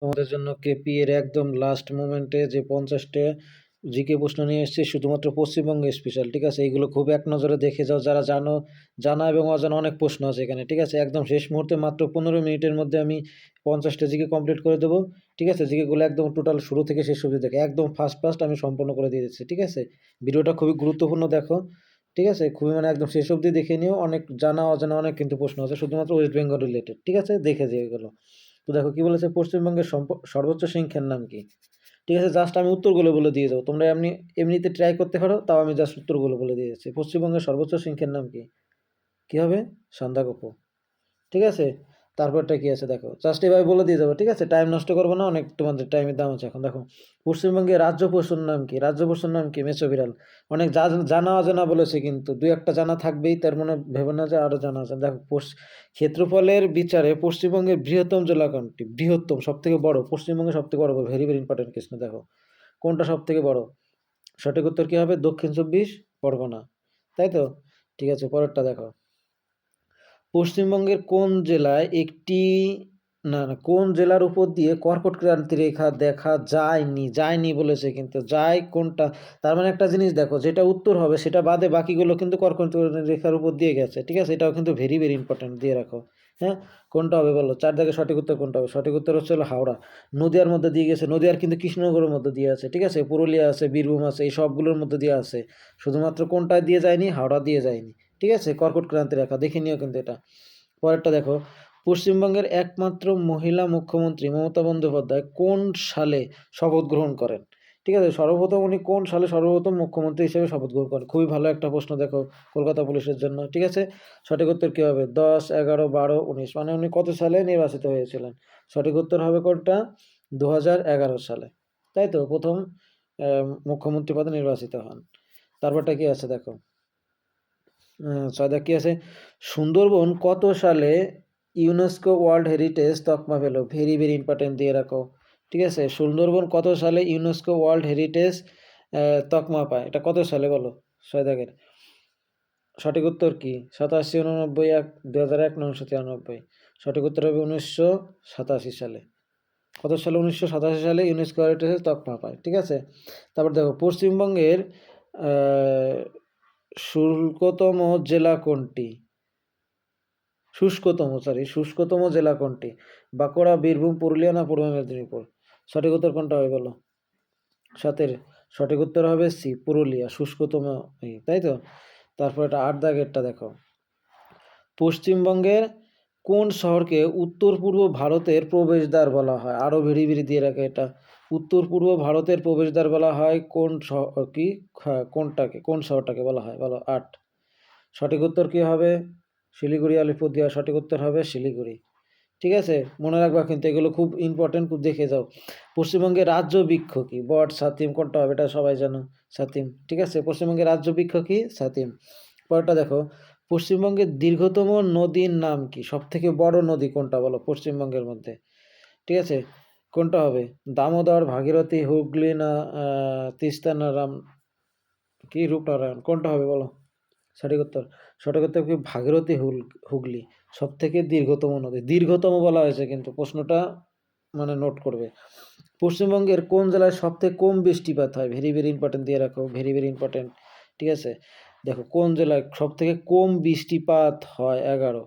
তোমাদের জন্য কেপি এর একদম লাস্ট মোমেন্টে যে 50টা জিকে প্রশ্ন নিয়ে এসেছি শুধুমাত্র পশ্চিমবঙ্গে স্পেশাল, ঠিক আছে? এইগুলো খুব এক নজরে দেখে যাও, যারা জানা এবং অজানা অনেক প্রশ্ন আছে এখানে, ঠিক আছে? একদম শেষ মুহূর্তে মাত্র 15 মিনিটের মধ্যে আমি 50টা জিকে কমপ্লিট করে দেবো, ঠিক আছে? জিকেগুলো একদম টোটাল শুরু থেকে শেষ অবধি দেখে একদম ফার্স্ট ফার্স্ট আমি সম্পন্ন করে দিয়ে দিচ্ছি, ঠিক আছে? ভিডিওটা খুবই গুরুত্বপূর্ণ, দেখো, ঠিক আছে? খুবই মানে একদম শেষ অবধি দেখে নিও, অনেক জানা অজানা অনেক কিন্তু প্রশ্ন আছে শুধুমাত্র ওয়েস্ট বেঙ্গল রিলেটেড, ঠিক আছে? দেখে যে এগুলো। তো দেখো কি বলেছে, পশ্চিমবঙ্গের সর্বোচ্চ শৃঙ্খের নাম কি? ঠিক আছে, জাস্ট আমি উত্তরগুলো বলে দিয়ে যাবো, তোমরা এমনিতে ট্রাই করতে পারো, তাও আমি জাস্ট উত্তরগুলো বলে দিয়ে যাচ্ছি। পশ্চিমবঙ্গের সর্বোচ্চ শৃঙ্খের নাম কি? কি হবে? সান্দাকফু, ঠিক আছে? তারপরটা কি আছে দেখো, জাস্ট এভাবে বলে দিয়ে যাবো, ঠিক আছে? টাইম নষ্ট করবো না, অনেক তোমাদের টাইমের দাম আছে এখন। দেখো, পশ্চিমবঙ্গের রাজ্য পশুর নাম কি? রাজ্য পশুর নাম কি? মেছো বিড়াল। অনেক জানা অজানা বলেছে, কিন্তু দুই একটা জানা থাকবেই, তার মানে ভেবে না যে আরো জানা আছে। দেখো, ক্ষেত্রফলের বিচারে পশ্চিমবঙ্গের বৃহত্তম জেলা কোনটি? বৃহত্তম, সব থেকে বড়, পশ্চিমবঙ্গের সব থেকে বড়, ভেরি ভেরি ইম্পর্টেন্ট প্রশ্ন। দেখো, কোনটা সব থেকে বড়? সঠিক উত্তর কি হবে? দক্ষিণ 24 পরগনা, তাই তো? ঠিক আছে, পরেরটা দেখো, পশ্চিমবঙ্গের কোন জেলায় একটি কোন জেলার উপর দিয়ে কর্কট ক্রান্তি রেখা দেখা যায়নি বলেছে, কিন্তু যায় কোনটা? তার মানে একটা জিনিস দেখো, যেটা উত্তর হবে সেটা বাদে বাকিগুলো কিন্তু কর্কট রেখার উপর দিয়ে গেছে, ঠিক আছে? এটাও কিন্তু ভেরি ভেরি ইম্পর্টেন্ট, দিয়ে রাখো। হ্যাঁ, কোনটা হবে বলো? 4 দাগে সঠিক উত্তর কোনটা হবে? সঠিক উত্তর হচ্ছে হলো হাওড়া। নদিয়ার মধ্যে দিয়ে গেছে, নদিয়ার কিন্তু কৃষ্ণনগরের মধ্যে দিয়ে আছে, ঠিক আছে? পুরুলিয়া আছে, বীরভূম আছে, এই সবগুলোর মধ্যে দিয়ে আছে, শুধুমাত্র কোনটা দিয়ে যায়নি? হাওড়া দিয়ে যায়নি, ঠিক আছে? কর্কট ক্রান্তি রেখা দেখে নিও কিন্তু এটা। পরেরটা দেখো, পশ্চিমবঙ্গের একমাত্র মহিলা মুখ্যমন্ত্রী মমতা বন্দ্যোপাধ্যায় কোন সালে শপথ গ্রহণ করেন? ঠিক আছে, সর্বপ্রথম উনি কোন সালে সর্বপ্রথম মুখ্যমন্ত্রী হিসেবে শপথ গ্রহণ করেন? খুবই ভালো একটা প্রশ্ন, দেখো, কলকাতা পুলিশের জন্য, ঠিক আছে? সঠিক উত্তর কী হবে? 10, 11, 12, 19, মানে উনি কত সালে নির্বাচিত হয়েছিলেন? সঠিক উত্তর হবে কোনটা? 2011 সালে, তাই তো? প্রথম মুখ্যমন্ত্রী পদে নির্বাচিত হন। তারপরটা কি আছে দেখো, ছয় দাগ কি আছে? সুন্দরবন কত সালে ইউনেস্কো ওয়ার্ল্ড হেরিটেজ তকমা পেল? ভেরি ভেরি ইম্পর্টেন্ট, দিয়ে রাখো, ঠিক আছে? সুন্দরবন কত সালে ইউনেস্কো ওয়ার্ল্ড হেরিটেজ তকমা পায়? এটা কত সালে বলো? 6 দাগের সঠিক উত্তর কি? 87, 89, 2001, 1993। সঠিক উত্তর হবে 1987 সালে। কত সালে? 1987 সালে ইউনেস্কো হেরিটেজ তকমা পায়, ঠিক আছে? তারপর দেখো, পশ্চিমবঙ্গের শুষ্কতম জেলা কোনটি? শুষ্কতম জেলা কোনটি? বাঁকুড়া, বীরভূম, পুরুলিয়া না পূর্ব মেদিনীপুর? সঠিক উত্তর কোনটা হবে বলো? 7-এর সঠিক উত্তর হবে সি, পুরুলিয়া, শুষ্কতম, তাই তো? তারপর এটা 8 দাগেরটা দেখো, পশ্চিমবঙ্গের কোন শহরকে উত্তর পূর্ব ভারতের প্রবেশদ্বার বলা হয়? আরও ভেরি ভেরি দিয়ে রাখে এটা। উত্তর পূর্ব ভারতের প্রবেশদ্বার বলা হয় কোন কোনটাকে, কোন শহরটাকে বলা হয় বলো? 8। সঠিক উত্তর কী হবে? শিলিগুড়ি, আলিপুরদুয়ার। সঠিক উত্তর হবে শিলিগুড়ি, ঠিক আছে? মনে রাখবা কিন্তু, এগুলো খুব ইম্পর্টেন্ট, খুব দেখে যাও। পশ্চিমবঙ্গের রাজ্য বৃক্ষ কি? বট, ছাতিম, কোনটা হবে? এটা সবাই জানো, ছাতিম, ঠিক আছে? পশ্চিমবঙ্গের রাজ্য বৃক্ষ কি? ছাতিম। পরেরটা দেখো, পশ্চিমবঙ্গের দীর্ঘতম নদীর নাম কি? সব থেকে বড় নদী কোনটা বলো পশ্চিমবঙ্গের মধ্যে? ঠিক আছে, কোনটা হবে? দামোদর, ভাগীরথী, হুগলি না তিস্তা না রূপনারায়ণ? কোনটা হবে বলো? সঠিক উত্তর কি? ভাগীরথী, হুগলি সব থেকে দীর্ঘতম নদী। দীর্ঘতম বলা হয়েছে কিন্তু, প্রশ্নটা মানে নোট করবে। পশ্চিমবঙ্গের কোন জেলায় সবথেকে কম বৃষ্টিপাত হয়? ভেরি ভেরি ইম্পর্টেন্ট, দিয়ে রাখো, ভেরি ভেরি ইম্পর্টেন্ট, ঠিক আছে? দেখো, কোন জেলায় সবথেকে কম বৃষ্টিপাত হয়? 11,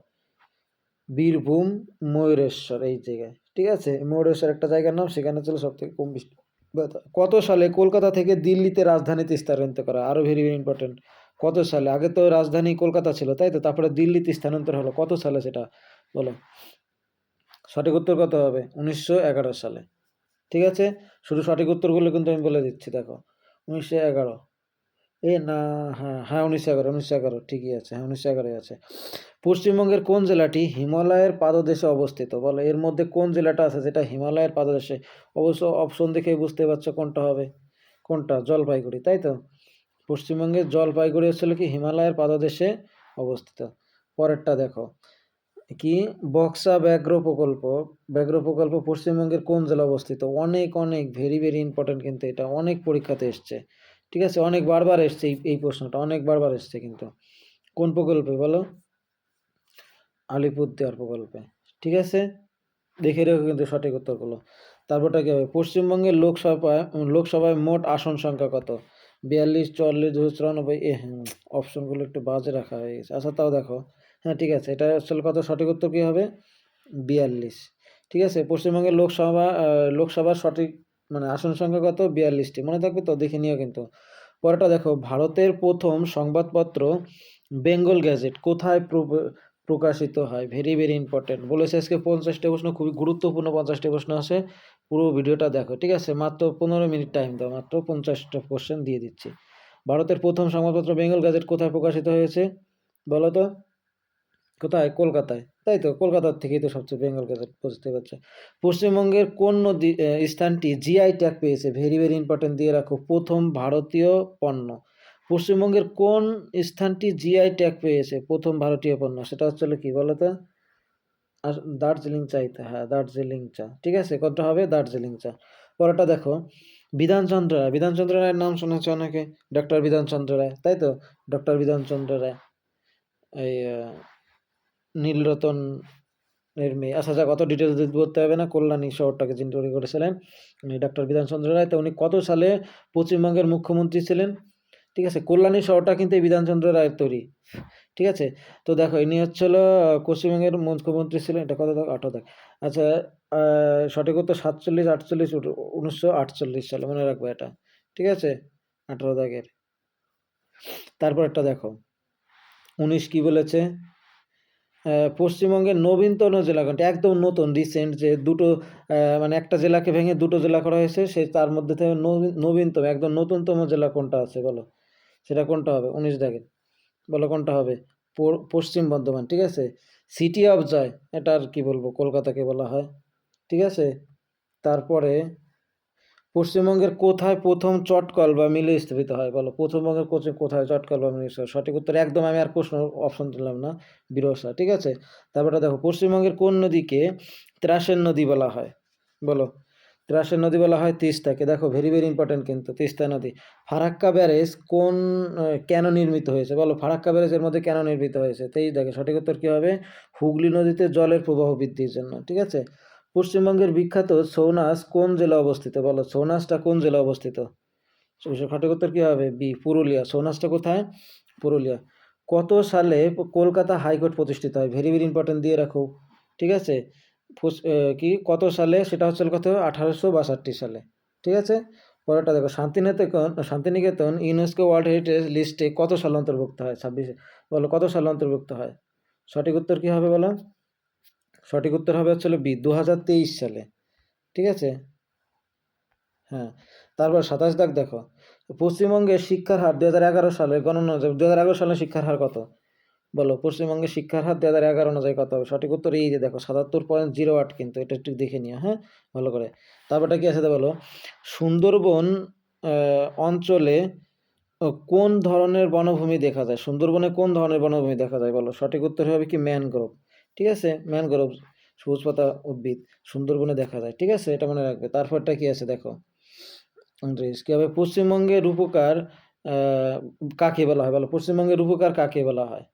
বীরভূম, ময়ূরেশ্বর, এই জায়গায়, ঠিক আছে? ময়ূরেশ্বর একটা জায়গার নাম, সেখানে ছিল সবথেকে কম বৃষ্টিপাত। কত সালে কলকাতা থেকে দিল্লিতে রাজধানীতে স্থানান্তর করা? আরও ভেরি ভেরি ইম্পর্টেন্ট, কত সালে? আগে তো রাজধানী কলকাতা ছিল, তাই তো? তারপরে দিল্লিতে স্থানান্তর হলো, কত সালে সেটা বলো? সঠিক উত্তর কত হবে? 1911 সালে, ঠিক আছে? শুধু সঠিক উত্তরগুলো কিন্তু আমি বলে দিচ্ছি, দেখো, 1911, না, হ্যাঁ হ্যাঁ, 1911, ঠিকই আছে, হ্যাঁ 1911 আছে। পশ্চিমবঙ্গের কোন জেলাটি হিমালয়ের পাদদেশে অবস্থিত বলো? এর মধ্যে কোন জেলাটা আছে যেটা হিমালয়ের পাদদেশে? অবশ্য অপশন দেখে বুঝতে পারছো কোনটা হবে। কোনটা? জলপাইগুড়ি, তাই তো? পশ্চিমবঙ্গের জলপাইগুড়ি হচ্ছিল কি হিমালয়ের পাদদেশে অবস্থিত। পরেরটা দেখো, কি বক্সা ব্যাঘ্র প্রকল্প পশ্চিমবঙ্গের কোন জেলা অবস্থিত? অনেক অনেক ভেরি ভেরি ইম্পর্টেন্ট, কিন্তু এটা অনেক পরীক্ষাতে এসছে, ঠিক আছে? অনেক বারবার এসছে এই প্রশ্নটা, অনেক বারবার এসছে কিন্তু। কোন প্রকল্পে বলো? আলিপুরদুয়ার প্রকল্পে, ঠিক আছে? দেখে রেখো কিন্তু সঠিক উত্তরগুলো। তারপরটা কি হবে? পশ্চিমবঙ্গের লোকসভায় মোট আসন সংখ্যা কত? 42, 44, 294। হ্যাঁ, অপশনগুলো একটু বাজে রাখা হয়ে গেছে। আচ্ছা তাও দেখো। হ্যাঁ ঠিক আছে, এটা আসলে কত? সঠিক উত্তর কী হবে? 42। ঠিক আছে, পশ্চিমবঙ্গের লোকসভার সঠিক মানে আসন সংখ্যা কত? 42টি। মনে থাকবে তো? দেখে নিও কিন্তু। পরেরটা দেখো, ভারতের প্রথম সংবাদপত্র বেঙ্গল গ্যাজেট কোথায় প্রকাশিত হয়? Very very important. বলেছে আজকে 50টা প্রশ্ন, খুবই গুরুত্বপূর্ণ 50টা প্রশ্ন আছে। পুরো ভিডিওটা দেখো, ঠিক আছে? মাত্র 15 মিনিট টাইম দাও, মাত্র 50টা কোশ্চেন দিয়ে দিচ্ছি। ভারতের প্রথম সংবাদপত্র বেঙ্গল গ্যাজেট কোথায় প্রকাশিত হয়েছে বলো তো? কোথায়? কলকাতায়। তাই তো, কলকাতার থেকেই তো সবচেয়ে বেঙ্গল গ্যাজেট বুঝতে পারছে। পশ্চিমবঙ্গের কোন স্থানটি জিআই ট্যাগ পেয়েছে? ভেরি ভেরি ইম্পর্টেন্ট, দিয়ে রাখো, প্রথম ভারতীয় পণ্য। পশ্চিমবঙ্গের কোন স্থানটি জিআই ট্যাগ পেয়েছে? প্রথম ভারতীয় পণ্য, সেটা হচ্ছে কি বলো তো? আর দার্জিলিং চাইতে, হ্যাঁ দার্জিলিং চা। ঠিক আছে, কতটা হবে? দার্জিলিং চা। পরেরটা দেখো, বিধানচন্দ্র রায়। বিধানচন্দ্র রায়ের নাম শুনেছে অনেকে, ডক্টর বিধানচন্দ্র রায়, তাই তো? ডক্টর বিধানচন্দ্র রায়, এই নীলরতন এর মেয়ে। আচ্ছা যাক, অত ডিটেলস বলতে হবে না। কল্যাণী শহরটাকে যিনি তৈরি করেছিলেন ডক্টর বিধানচন্দ্র রায়। তো উনি কত সালে পশ্চিমবঙ্গের মুখ্যমন্ত্রী ছিলেন? ঠিক আছে, কল্যাণী শহরটা কিন্তু এই বিধানচন্দ্র রায়ের তৈরি। ঠিক আছে, তো দেখো ইনি হচ্ছিল পশ্চিমবঙ্গের মুখ্যমন্ত্রী ছিলেন। এটা কত দেখ? 18 দেখ। আচ্ছা, সঠিক উত্তর 47, 48, 1948 সালে, মনে রাখবো এটা। ঠিক আছে, 18 দাগের। তারপর একটা দেখো, 19 কি বলেছে? পশ্চিমবঙ্গের নবীনতম জেলা কোনটি? একদম নতুন, রিসেন্ট, যে দুটো মানে একটা জেলাকে ভেঙে দুটো জেলা করা হয়েছে, সে তার মধ্যে থেকে নবীনতম একদম নতুনতম জেলা কোনটা আছে বলো? সেটা কোনটা হবে? 19 দাগের বলো কোনটা হবে? পশ্চিম বর্ধমান। ঠিক আছে, সিটি অফ জয়, এটা আর কি বলবো, কলকাতাকে বলা হয়। ঠিক আছে, তারপরে পশ্চিমবঙ্গের কোথায় প্রথম চটকল বা মিলে স্থাপিত হয় বলো? পশ্চিমবঙ্গের কোথায় চটকল বা মিলে স্থাপিত? সঠিক উত্তর একদম, আমি আর প্রশ্ন অপশন দিলাম না, বিরসা। ঠিক আছে, তারপরে দেখো, পশ্চিমবঙ্গের কোন নদীকে ত্রাসের নদী বলা হয় বলো? ত্রাসের নদী বলা হয় তিস্তাকে। দেখো ভেরি ভেরি ইম্পর্টেন্ট কিন্তু, তিস্তা নদী। ফারাক্কা ব্যারেজ কেন নির্মিত হয়েছে বলো? ফারাক্কা ব্যারেজ এর মধ্যে কেন নির্মিত হয়েছে? দেখো সঠিক উত্তর কী হবে? হুগলি নদীতে জলের প্রবাহ বৃদ্ধির জন্য। ঠিক আছে, পশ্চিমবঙ্গের বিখ্যাত ছৌ নাচ কোন জেলা অবস্থিত বলো? ছৌ নাচটা কোন জেলা অবস্থিত? সঠিক উত্তর কী হবে? বি, পুরুলিয়া। ছৌ নাচটা কোথায়? পুরুলিয়া। কত সালে কলকাতা হাইকোর্ট প্রতিষ্ঠিত হয়? ভেরি ভেরি ইম্পর্টেন্ট, দিয়ে রাখো। ঠিক আছে, কি কত সালে? সেটা হচ্ছে কত? 1862 সালে। ঠিক আছে, পরেরটা দেখো, শান্তিনিকেতন ইউনেস্কো ওয়ার্ল্ড হেরিটেজ লিস্টে কত সালে অন্তর্ভুক্ত হয়? 26 বলো, কত সালে অন্তর্ভুক্ত হয়? সঠিক উত্তর কী হবে বলো? সঠিক উত্তর হবে হচ্ছে বি, 2023 সালে। ঠিক আছে, হ্যাঁ। তারপর 27 দাগ দেখো, পশ্চিমবঙ্গের শিক্ষার হার 2011 সালে গণনা, 2011 সালে শিক্ষার হার কত বলো? পশ্চিমবঙ্গের শিক্ষার হার 2011 অনুযায়ী কত হবে? সঠিক উত্তর এই যে দেখো, 77.08, কিন্তু এটা একটু দেখে নিও, হ্যাঁ, ভালো করে। তারপরটা কি আছে বলো? সুন্দরবন অঞ্চলে কোন ধরনের বনভূমি দেখা যায়? সুন্দরবনে কোন ধরনের বনভূমি দেখা যায় বলো? সঠিক উত্তর হবে কি? ম্যানগ্রোভ। ঠিক আছে, ম্যানগ্রোভ, সবুজ পাতা উদ্ভিদ সুন্দরবনে দেখা যায়। ঠিক আছে, এটা মনে রাখবে। তারপরটা কি আছে দেখো, কি হবে? পশ্চিমবঙ্গের রূপকার কাকে বলা হয় বলো? পশ্চিমবঙ্গের রূপকার কাকে বলা হয়?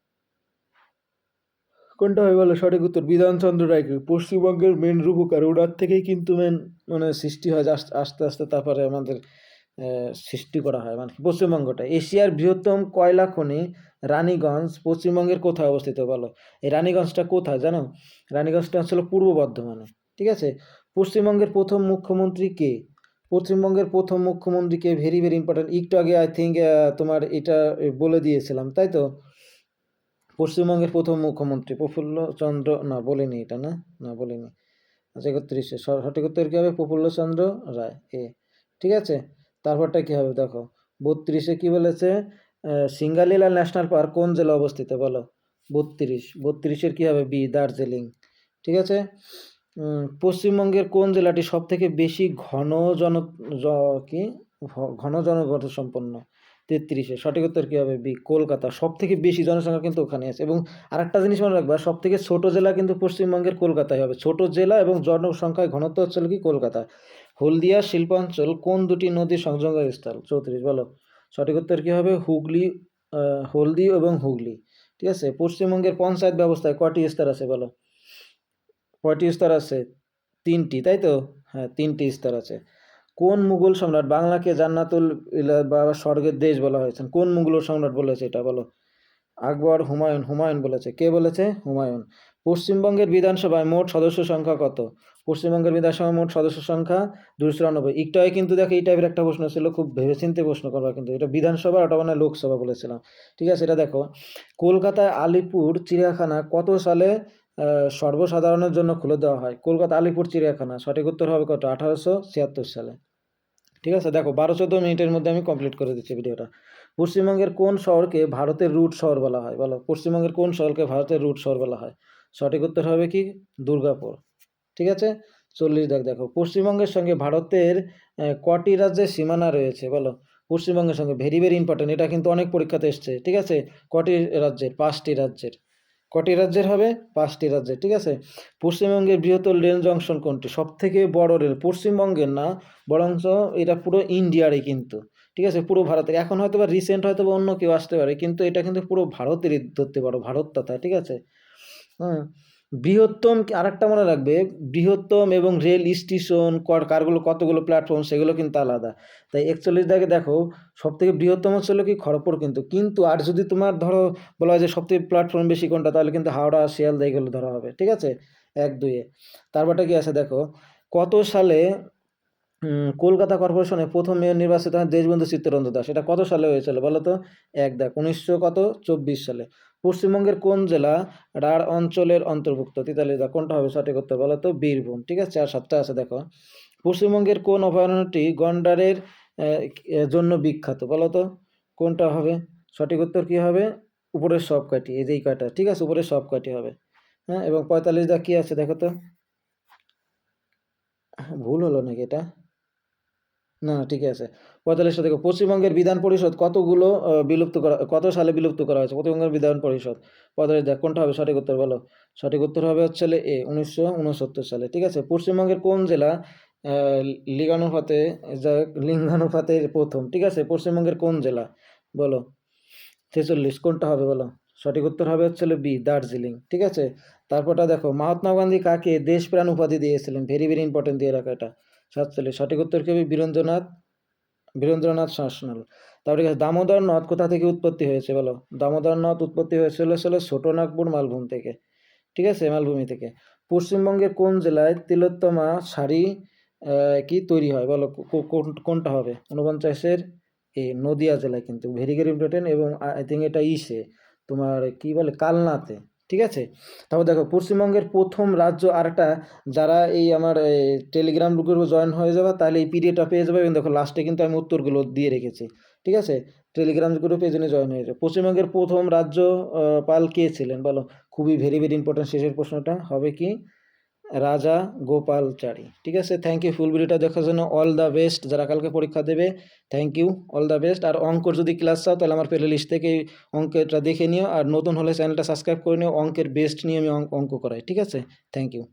কোনটা হয় বলো? সঠিক উত্তর বিধানচন্দ্র রায়কে। পশ্চিমবঙ্গের মেন রূপকার, ওনার থেকেই কিন্তু মেন মানে সৃষ্টি হয়, আস্তে আস্তে তারপরে আমাদের সৃষ্টি করা হয় মানে পশ্চিমবঙ্গটা। এশিয়ার বৃহত্তম কয়লা খনি রানীগঞ্জ পশ্চিমবঙ্গের কোথায় অবস্থিত বলো? এই রানীগঞ্জটা কোথায় জানো? রানীগঞ্জটা হচ্ছিল পূর্ব বর্ধমানে। ঠিক আছে, পশ্চিমবঙ্গের প্রথম মুখ্যমন্ত্রী কে? পশ্চিমবঙ্গের প্রথম মুখ্যমন্ত্রী কে? ভেরি ভেরি ইম্পর্টেন্ট, একটু আগে আই থিঙ্ক তোমার এটা বলে দিয়েছিলাম, তাই তো? পশ্চিমবঙ্গের প্রথম মুখ্যমন্ত্রী প্রফুল্লচন্দ্র, না বলিনি এটা, না না বলিনি। আচ্ছা 31-এ সঠিক উত্তর কী হবে? প্রফুল্লচন্দ্র রায়, এ। ঠিক আছে, তারপরটা কী হবে দেখো, 32-এ কী বলেছে? সিঙ্গালীলা ন্যাশনাল পার্ক কোন জেলা অবস্থিত বলো? 32-এর কী হবে? বি, দার্জিলিং। ঠিক আছে, পশ্চিমবঙ্গের কোন জেলাটি সব থেকে বেশি কি ঘন জনগত সম্পন্ন? 33-এ সঠিক উত্তর কী হবে? বি, কলকাতা। সব থেকে বেশি জনসংখ্যা কিন্তু ওখানে আছে। এবং আরেকটা জিনিস মনে রাখবা, সব থেকে ছোট জেলা কিন্তু পশ্চিমবঙ্গের কলকাতায় হবে। ছোট জেলা এবং জনসংখ্যায় ঘনত্ব হচ্ছে কি? কলকাতা। হলদিয়া শিল্পাঞ্চল কোন দুটি নদীর সংযোগের স্থল? 34 বলো, সঠিক উত্তর কী হবে? হুগলি, হলদি এবং হুগলি। ঠিক আছে, পশ্চিমবঙ্গের পঞ্চায়েত ব্যবস্থায় কয়টি স্তর আছে বলো? কয়টি স্তর আছে? 3টি, তাই তো? হ্যাঁ 3টি স্তর আছে। কোন মুঘল সম্রাট বাংলাকে জান্নাতুল বা স্বর্গের দেশ বলা হয়েছে? কোন মুঘল সম্রাট বলেছে এটা বলো? আকবর, হুমায়ুন? হুমায়ুন বলেছে। কে বলেছে? হুমায়ুন। পশ্চিমবঙ্গের বিধানসভায় মোট সদস্য সংখ্যা কত? পশ্চিমবঙ্গের বিধানসভায় মোট সদস্য সংখ্যা 294। একটু আগে কিন্তু দেখো এই টাইপের একটা প্রশ্ন ছিল, খুব ভেবেচিন্তে প্রশ্ন করবা কিন্তু, এটা বিধানসভা, ওটা মানে লোকসভা বলেছিলাম। ঠিক আছে, এটা দেখো, কলকাতায় আলিপুর চিড়িয়াখানা কত সালে সর্বসাধারণের জন্য খুলে দেওয়া হয়? কলকাতা আলিপুর চিড়িয়াখানা, সঠিক উত্তর হবে কত? 1876 সালে। ঠিক আছে, দেখো 12-14 মিনিটের মধ্যে আমি কমপ্লিট করে দিচ্ছি ভিডিওটা। পশ্চিমবঙ্গের কোন শহরকে ভারতের রুট শহর বলা হয়? বলো, পশ্চিমবঙ্গের কোন শহরকে ভারতের রুট শহর বলা হয়? সঠিক উত্তর হবে কি? দুর্গাপুর। ঠিক আছে, 40 দেখো, পশ্চিমবঙ্গের সঙ্গে ভারতের কটি রাজ্যের সীমানা রয়েছে? বলো, পশ্চিমবঙ্গের সঙ্গে, ভেরি ভেরি ইম্পর্টেন্ট, এটা কিন্তু অনেক পরীক্ষাতে এসছে। ঠিক আছে, কটি রাজ্যের? 5টি রাজ্যের। কটি রাজ্যের হবে? 5টি রাজ্যের। ঠিক আছে, পশ্চিমবঙ্গের বৃহত্তর রেল জংশন কোনটি? সব থেকে বড় রেল, পশ্চিমবঙ্গের না, বরঞ্চ এটা পুরো ইন্ডিয়ারই কিন্তু। ঠিক আছে, পুরো ভারতের। এখন হয়তো বা রিসেন্ট হয়তো বা অন্য কেউ আসতে পারে, কিন্তু এটা কিন্তু পুরো ভারতেরই ধরতে পারো, ভারত তথা। ঠিক আছে, হুম। বৃহত্তম, আরেকটা মনে রাখবে, বৃহত্তম এবং রেল স্টেশন কারগুলো কতগুলো প্ল্যাটফর্ম, সেগুলো কিন্তু আলাদা। তাই 41 দাগে দেখো, সব থেকে বৃহত্তম ছিল কি? খড়গপুর কিন্তু। কিন্তু আর যদি তোমার ধরো বলা হয় যে সব থেকে প্ল্যাটফর্ম বেশি কোনটা, তাহলে কিন্তু হাওড়া, শিয়ালদা এগুলো ধরা হবে। ঠিক আছে, 1-2-এ। তারপরটা কি আছে দেখো, কত সালে কলকাতা কর্পোরেশনের প্রথম মেয়র নির্বাচিত হয় দেশবন্ধু চিত্তরঞ্জন দাস? এটা কত সালে হয়েছিল বলো তো? 1924 সালে। পশ্চিমবঙ্গের কোন জেলা রাঢ় অঞ্চলের অন্তর্ভুক্ত? 43 দাগ, কোনটা হবে সঠিক উত্তর বলো তো? বীরভূম। ঠিক আছে, আর 7টা আছে দেখো, পশ্চিমবঙ্গের কোন অভয়ারণ্যটি গন্ডারের জন্য বিখ্যাত? বলো তো কোনটা হবে? সঠিক উত্তর কি হবে? উপরের সব কয়টি, এই যে এই কয়টা। ঠিক আছে, উপরের সব কয়টি হবে। হ্যাঁ, এবং 45 দাগ কি আছে দেখো তো? ভুল হলো নাকি এটা? না, ঠিক আছে। 45টা দেখো, পশ্চিমবঙ্গের বিধান পরিষদ কত সালে বিলুপ্ত করা হয়েছে? পশ্চিমবঙ্গের বিধান পরিষদ 45 দেখ, কোনটা হবে সঠিক উত্তর বলো? সঠিক উত্তর হবে হচ্ছে এ, 1969 সালে। ঠিক আছে, পশ্চিমবঙ্গের কোন জেলা লিঙ্গানুপাতে লিঙ্গানুপাতের প্রথম? ঠিক আছে, পশ্চিমবঙ্গের কোন জেলা বলো? 46, কোনটা হবে বলো? সঠিক উত্তর হবে হচ্ছে বি, দার্জিলিং। ঠিক আছে, তারপরটা দেখো, মহাত্মা গান্ধী কাকে দেশপ্রাণ উপাধি দিয়েছিলেন? ভেরি ভেরি ইম্পর্টেন্ট দিয়ে রাখা এটা। 47, সঠিক উত্তর কি হবে? বীরেন্দ্রনাথ শাসনাল। তারপরে কি আছে, দামোদর নদ কোথা থেকে উৎপত্তি হয়েছে বলো? দামোদর নদ উৎপত্তি হয়েছিল ছোটনাগপুর মালভূম থেকে। ঠিক আছে, মালভূমি থেকে। পশ্চিমবঙ্গের কোন জেলায় তিলোত্তমা শাড়ি কি তৈরি হয় বলো? কোনটা হবে? 49-এর নদিয়া জেলায় কিন্তু, ভেরি ভেরি ইম্পর্টেন্ট। এবং আই থিঙ্ক এটা তোমার কি বলে, কালনাতে। ঠিক আছে, তারপর দেখো, পশ্চিমবঙ্গের প্রথম রাজ্য, আরেকটা, যারা এই আমার টেলিগ্রাম গ্রুপে জয়েন হয়ে যাবে তাহলে এই পিডিএফটা পেয়ে যাবে। এবং দেখো লাস্টে কিন্তু আমি উত্তরগুলো দিয়ে রেখেছি। ঠিক আছে, টেলিগ্রাম গ্রুপে এই জন্য জয়েন হয়ে যাবে। পশ্চিমবঙ্গের প্রথম রাজ্য পাল কে ছিলেন বলো? খুবই ভেরি ভেরি ইম্পর্টেন্ট, শেষের প্রশ্নটা হবে কি? রাজা গোপালচারী। ঠিক আছে, থ্যাংক ইউ ফুল ভিডিওটা দেখার জন্য। অল দ্য বেস্ট যারা কালকে পরীক্ষা দেবে, thank you, all the best. আর অঙ্কর যদি ক্লাস চাও তাহলে আমার প্লে লিস্ট থেকে অঙ্কটা দেখে নিও, আর নতুন হলে চ্যানেলটা সাবস্ক্রাইব করে নিও। অঙ্কের বেস্ট নিয়ে আমি অঙ্ক করাই। ঠিক আছে, থ্যাংক ইউ।